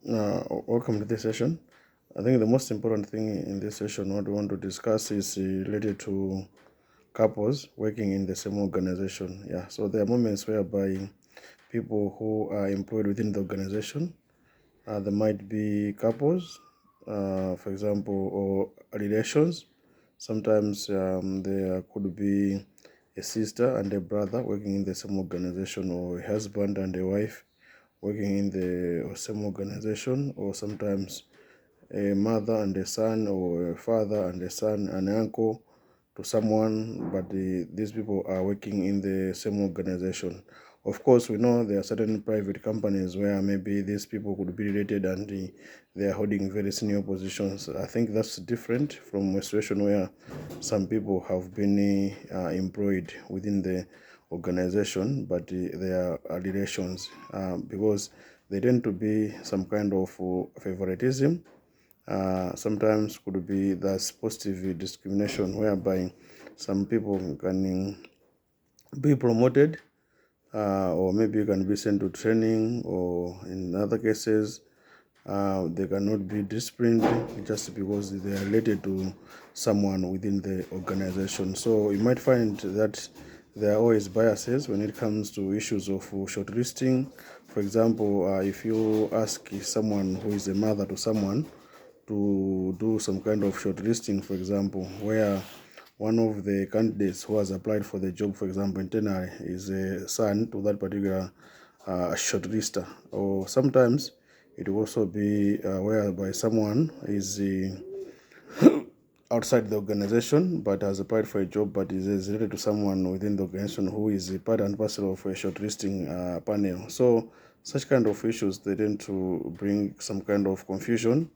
Welcome to this session. I think the most important thing in this session, what we want to discuss, is related to couples working in the same organization. Yeah, so there are moments whereby people who are employed within the organization, there might be couples, for example, or relations. Sometimes there could be a sister and a brother working in the same organization, or a husband and a wife working in the same organization, or sometimes a mother and a son, or a father and a son, an uncle to someone, but these people are working in the same organization. Of course, we know there are certain private companies where maybe these people could be related and they are holding very senior positions. I think that's different from a situation where some people have been employed within the organization, but they are relations, because they tend to be some kind of favoritism. Sometimes could be that's positive discrimination, whereby some people can be promoted, or maybe you can be sent to training, or in other cases they cannot be disciplined just because they are related to someone within the organization. So you might find that there are always biases when it comes to issues of shortlisting. For example, if you ask someone who is a mother to someone to do some kind of shortlisting, for example, where one of the candidates who has applied for the job, for example, internally, is a son to that particular shortlister. Or sometimes it will also be whereby someone is outside the organization but has applied for a job, but is related to someone within the organization who is a part and parcel of a shortlisting panel. So such kind of issues, they tend to bring some kind of confusion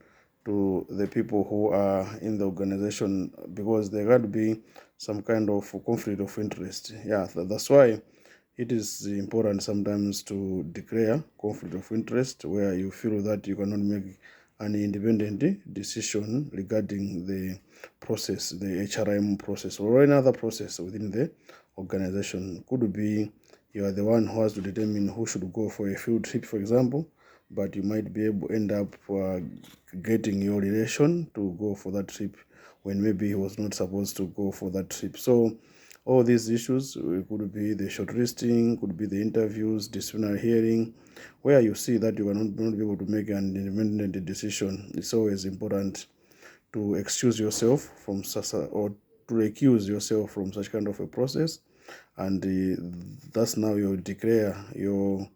to the people who are in the organization, because there got to be some kind of conflict of interest. Yeah, that's why it is important sometimes to declare conflict of interest where you feel that you cannot make an independent decision regarding the process, the HRM process, or any other process within the organization. Could be you are the one who has to determine who should go for a field trip, for example, but you might be able to end up getting your relation to go for that trip when maybe he was not supposed to go for that trip. So all these issues could be the shortlisting, could be the interviews, disciplinary hearing, where you see that you are not be able to make an independent decision. It's always important to excuse yourself from such or to recuse yourself from such kind of a process, and that's now you declare your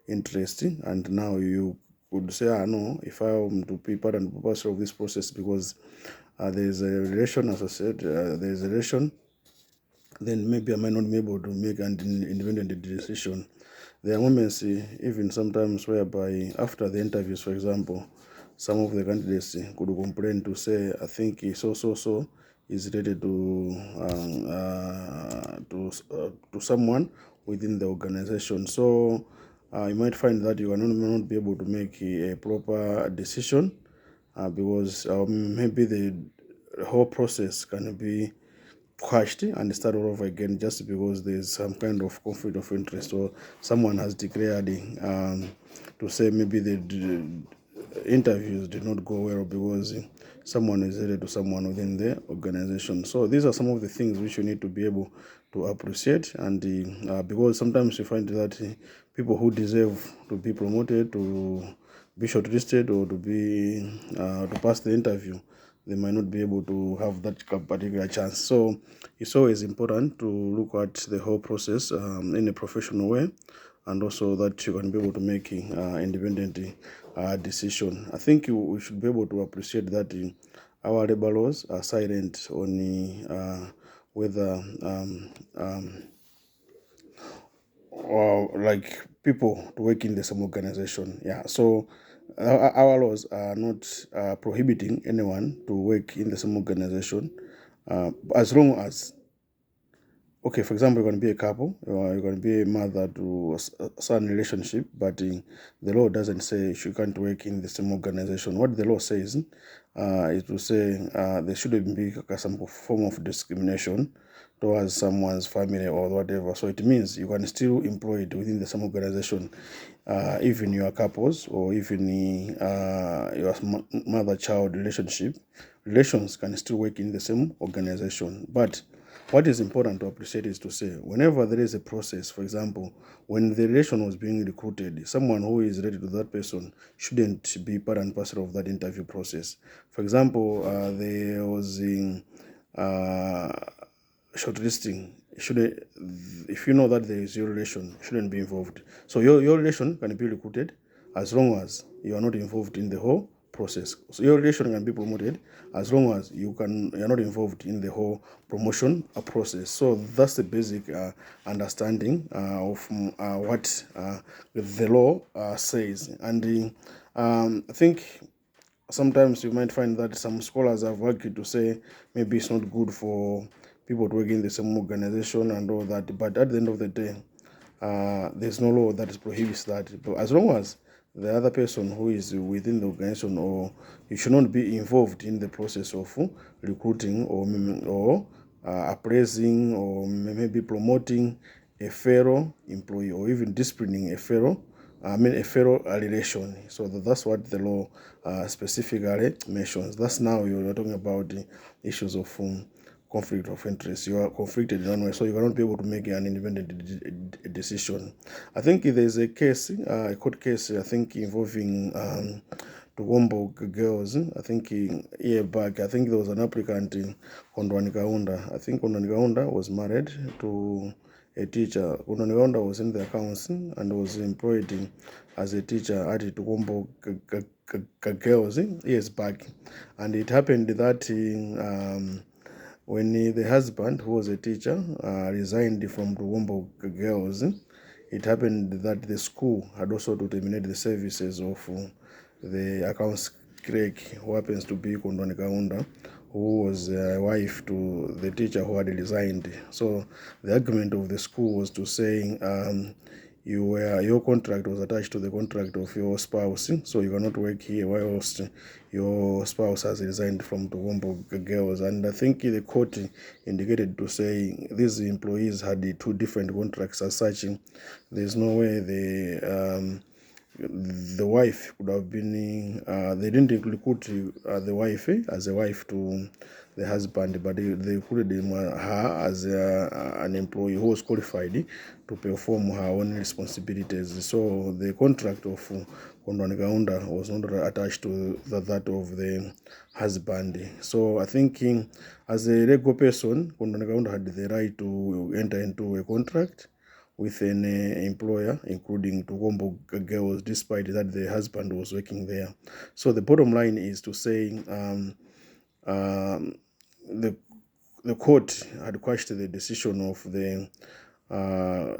interest, and now you could say, no, if I am to be part and parcel of this process, because there is a relation, as I said, there is a relation, then maybe I might not be able to make an independent decision. There are moments, even sometimes, whereby after the interviews, for example, some of the candidates could complain to say, I think so is related to someone within the organization. So you might find that you are not be able to make a proper decision, because maybe the whole process can be quashed and start all over again, just because there's some kind of conflict of interest, or someone has declared to say maybe the interviews did not go well because someone is related to someone within the organization. So these are some of the things which you need to be able to appreciate, and because sometimes you find that people who deserve to be promoted, to be shortlisted, or to be to pass the interview, they might not be able to have that particular chance. So it's always important to look at the whole process in a professional way, and also that you can be able to make independent decision. I think we should be able to appreciate that our labor laws are silent on whether or like people to work in the same organization. Yeah, so our laws are not prohibiting anyone to work in the same organization, as long as okay, for example, you're going to be a couple, you're going to be a mother to a son relationship, but the law doesn't say you can't work in the same organization. What the law says is to say there shouldn't be some form of discrimination towards someone's family or whatever. So it means you can still employ it within the same organization, even your couples or even your mother-child relations can still work in the same organization. But what is important to appreciate is to say, whenever there is a process, for example, when the relation was being recruited, someone who is related to that person shouldn't be part and parcel of that interview process. For example, there was shortlisting. Shouldn't, if you know that there is your relation, shouldn't be involved. So your relation can be recruited as long as you are not involved in the whole process. So your relation can be promoted as long as you're not involved in the whole promotion process. So that's the basic understanding of what the law says. And I think sometimes you might find that some scholars have argued to say maybe it's not good for people to work in the same organization and all that, but at the end of the day, there's no law that prohibits that. But as long as the other person who is within the organization, or you should not be involved in the process of recruiting or appraising or maybe promoting a fellow employee, or even disciplining a fellow relation. So that's what the law specifically mentions. That's now you're talking about the issues of conflict of interest. You are conflicted in one way, so you cannot be able to make an independent decision. I think there's a case, a court case, I think involving Tugombo girls. I think a year back, I think there was an applicant in Kondwani Kaunda. I think Kondwani Kaunda was married to a teacher. Kondwani Kaunda was in the accounts and was employed as a teacher at Tugombo girls years back. And it happened that when the husband, who was a teacher, resigned from Tugombo girls, it happened that the school had also to terminate the services of the accounts clerk, who happens to be Kondwani Kaunda, who was a wife to the teacher who had resigned. So the argument of the school was to say your contract was attached to the contract of your spouse, so you cannot work here whilst your spouse has resigned from Tugombo girls. And I think the court indicated to say these employees had two different contracts. As such, there's no way the wife could have been, they didn't recruit the wife as a wife to the husband, but they recruited her as an employee who was qualified to perform her own responsibilities. So the contract of Kondwani Kaunda was not attached to that of the husband. So I think as a legal person, Kondwani Kaunda had the right to enter into a contract with an employer, including Tugombo girls, despite that the husband was working there. So the bottom line is to say the court had quashed the decision of the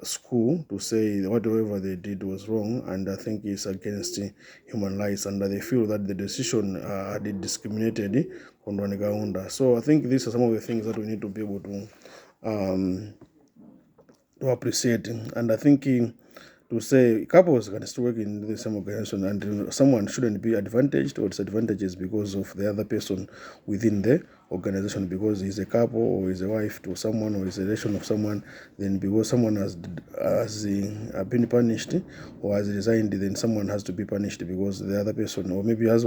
school to say whatever they did was wrong, and I think it's against human rights, and they feel that the decision had discriminated Kondwani Kaunda. So I think these are some of the things that we need to be able to appreciate. And I think to say couples can still work in the same organization, and someone shouldn't be advantaged or disadvantaged because of the other person within the organization, because he's a couple or is a wife to someone or is a relation of someone. Then because someone has been punished or has resigned, then someone has to be punished because the other person, or maybe as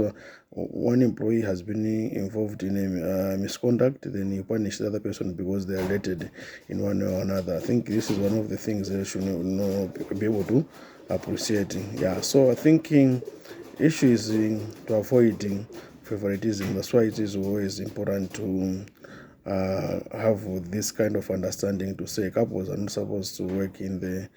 one employee has been involved in a misconduct, then you punish the other person because they are related in one way or another. I think this is one of the things that you should be able to appreciate. Yeah, so I think issue is to avoid favoritism. That's why it is always important to have this kind of understanding to say couples are not supposed to work in the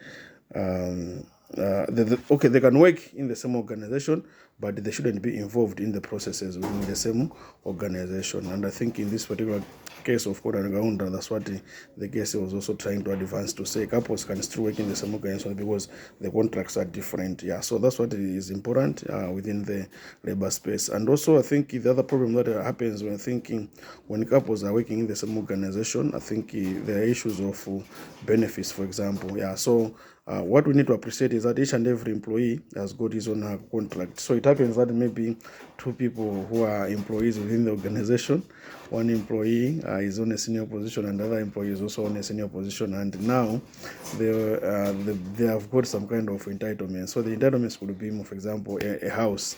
okay, they can work in the same organization, but they shouldn't be involved in the processes within the same organization. And I think in this particular case of Koran Gaunda, that's what the case was also trying to advance, to say couples can still work in the same organization because the contracts are different. Yeah, so that's what is important within the labor space. And also, I think the other problem that happens when couples are working in the same organization, I think there are issues of benefits, for example. Yeah, so what we need to appreciate is that each and every employee has got his own contract. So it happens that maybe two people who are employees within the organization, one employee is on a senior position and the other employee is also on a senior position, and now they have got some kind of entitlement. So the entitlements could be, for example, a house.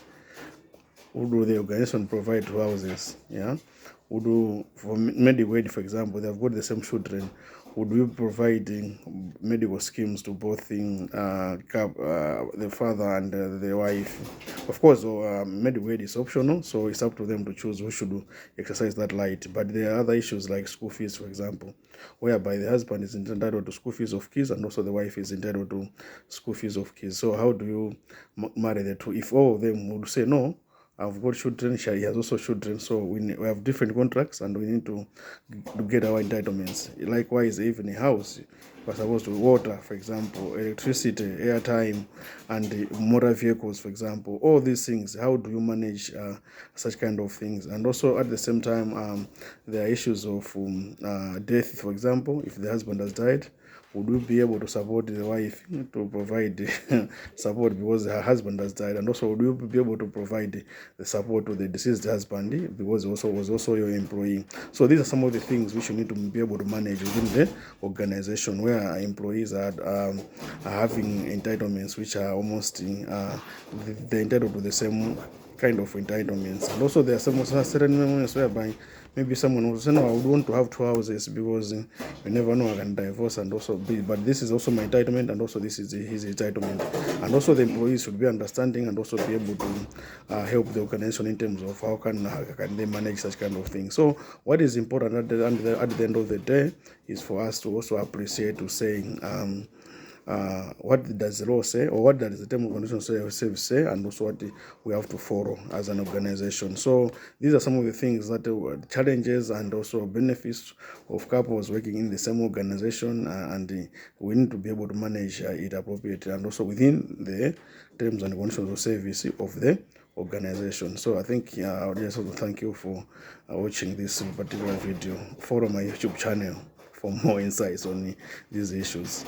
Would do the organization provide two houses? Yeah. Would do for medical aid, for example, they've got the same children. Would we providing medical schemes to both the father and the wife? Of course, medical aid is optional, so it's up to them to choose who should exercise that right. But there are other issues like school fees, for example, whereby the husband is entitled to school fees of kids and also the wife is entitled to school fees of kids. So how do you marry the two? If all of them would say no, I've got children, he has also children, so we have different contracts and we need to get our entitlements. Likewise, even a house, we're supposed to water, for example, electricity, airtime, and motor vehicles, for example. All these things, how do you manage such kind of things? And also at the same time, there are issues of death, for example. If the husband has died, would we be able to support the wife to provide support because her husband has died? And also, would we be able to provide the support to the deceased husband because he was also your employee? So these are some of the things which you need to be able to manage within the organization, where employees are having entitlements which are almost they're entitled to the same kind of entitlements. And also there are some certain moments whereby maybe someone will say, no, I would want to have two houses because you never know, I can divorce and also be, but this is also my entitlement and also this is his entitlement. And also the employees should be understanding and also be able to help the organization in terms of how can they manage such kind of things. So what is important at the end of the day is for us to also appreciate, to saying, what does the law say, or what does the term of condition say, and also what we have to follow as an organization. So these are some of the things that challenges and also benefits of couples working in the same organization, and we need to be able to manage it appropriately and also within the terms and conditions of service of the organization. So I think I would just want to thank you for watching this particular video. Follow my YouTube channel for more insights on these issues.